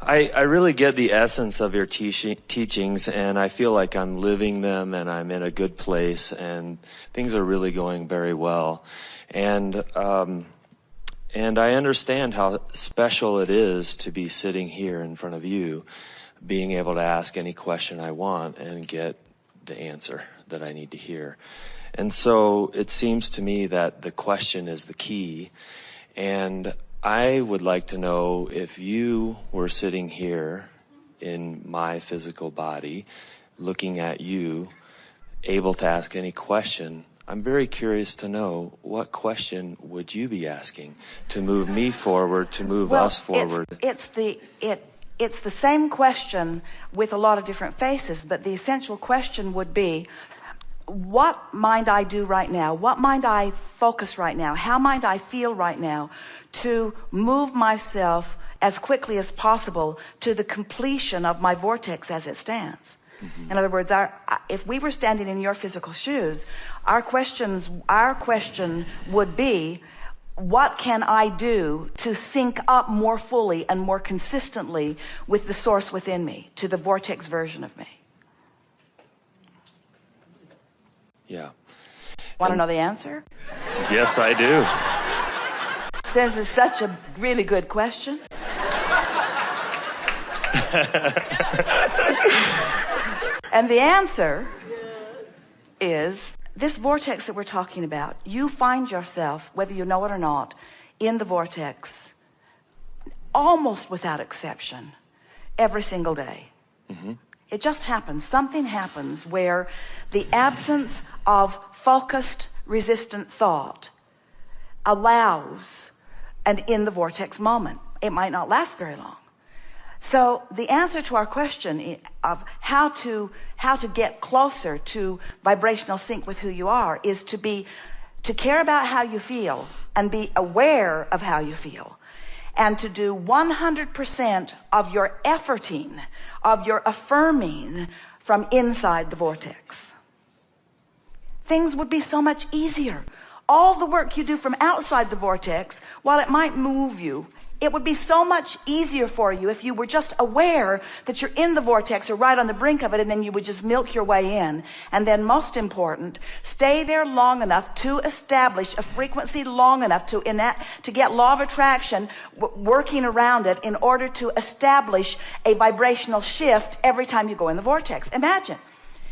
I really get the essence of your teachings, and I feel like I'm living them, and I'm in a good place, and things are really going very well. And I understand how special it is to be sitting here in front of you, being able to ask any question I want and get the answer that I need to hear. And so it seems to me that the question is the key. And I would like to know, if you were sitting here in my physical body, looking at you, able to ask any question, I'm very curious to know, what question would you be asking to move me forward, to move us forward? It's the same question with a lot of different faces, but the essential question would be, what might I do right now? What might I focus right now? How might I feel right now to move myself as quickly as possible to the completion of my vortex as it stands? Mm-hmm. In other words, if we were standing in your physical shoes, our question would be, what can I do to sync up more fully and more consistently with the source within me, to the vortex version of me? Yeah. Want to know the answer? Yes, I do. Since it's such a really good question. And the answer is, this vortex that we're talking about, you find yourself, whether you know it or not, in the vortex almost without exception every single day. Mm-hmm. It just happens. Something happens where the absence of focused, resistant thought allows an in the vortex moment. It might not last very long. So the answer to our question of how to get closer to vibrational sync with who you are is to care about how you feel and be aware of how you feel, and to do 100% of your efforting, of your affirming from inside the vortex. Things would be so much easier. All the work you do from outside the vortex, while it might move you, it would be so much easier for you if you were just aware that you're in the vortex or right on the brink of it, and then you would just milk your way in. And then, most important, stay there long enough to establish a frequency long enough to get law of attraction working around it in order to establish a vibrational shift every time you go in the vortex. Imagine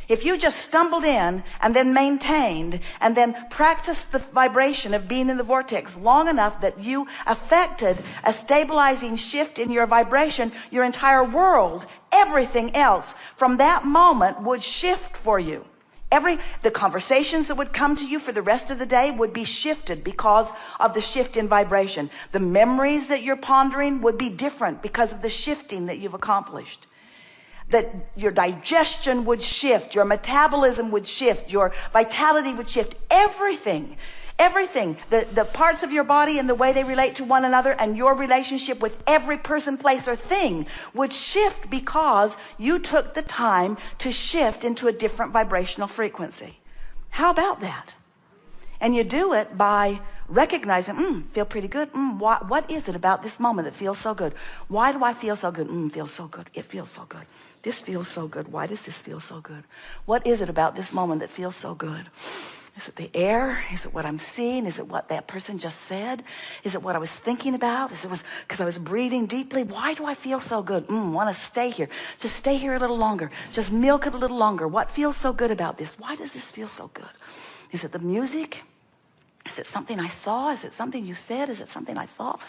if you just stumbled in and then maintained and then practiced the vibration of being in the vortex long enough that you affected a stabilizing shift in your vibration, your entire world, everything else from that moment would shift for you. The conversations that would come to you for the rest of the day would be shifted because of the shift in vibration. The memories that you're pondering would be different because of the shifting that you've accomplished. That your digestion would shift, your metabolism would shift, your vitality would shift, everything, the parts of your body and the way they relate to one another and your relationship with every person, place, or thing would shift because you took the time to shift into a different vibrational frequency. How about that? And you do it by recognizing, feel pretty good. What is it about this moment that feels so good? Why do I feel so good? Feels so good. It feels so good. This feels so good. Why does this feel so good? What is it about this moment that feels so good? Is it the air? Is it what I'm seeing? Is it what that person just said? Is it what I was thinking about? Is it because I was breathing deeply? Why do I feel so good? Want to stay here. Just stay here a little longer. Just milk it a little longer. What feels so good about this? Why does this feel so good? Is it the music? Is it something I saw? Is it something you said? Is it something I thought?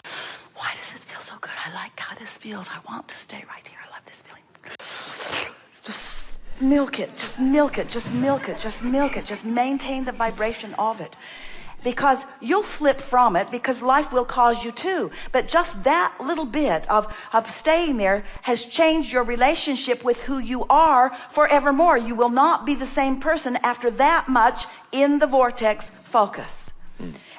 Why does it feel so good? I like how this feels. I want to stay right here. I love this feeling. Just milk it. Just milk it. Just milk it. Just milk it. Just maintain the vibration of it. Because you'll slip from it, because life will cause you to. But just that little bit of staying there has changed your relationship with who you are forevermore. You will not be the same person after that much in the vortex focus.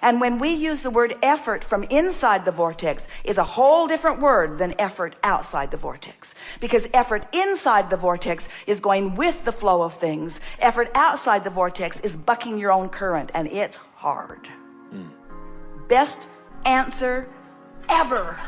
And when we use the word effort from inside the vortex is a whole different word than effort outside the vortex. Because effort inside the vortex is going with the flow of things. Effort outside the vortex is bucking your own current, and it's hard. Best answer ever.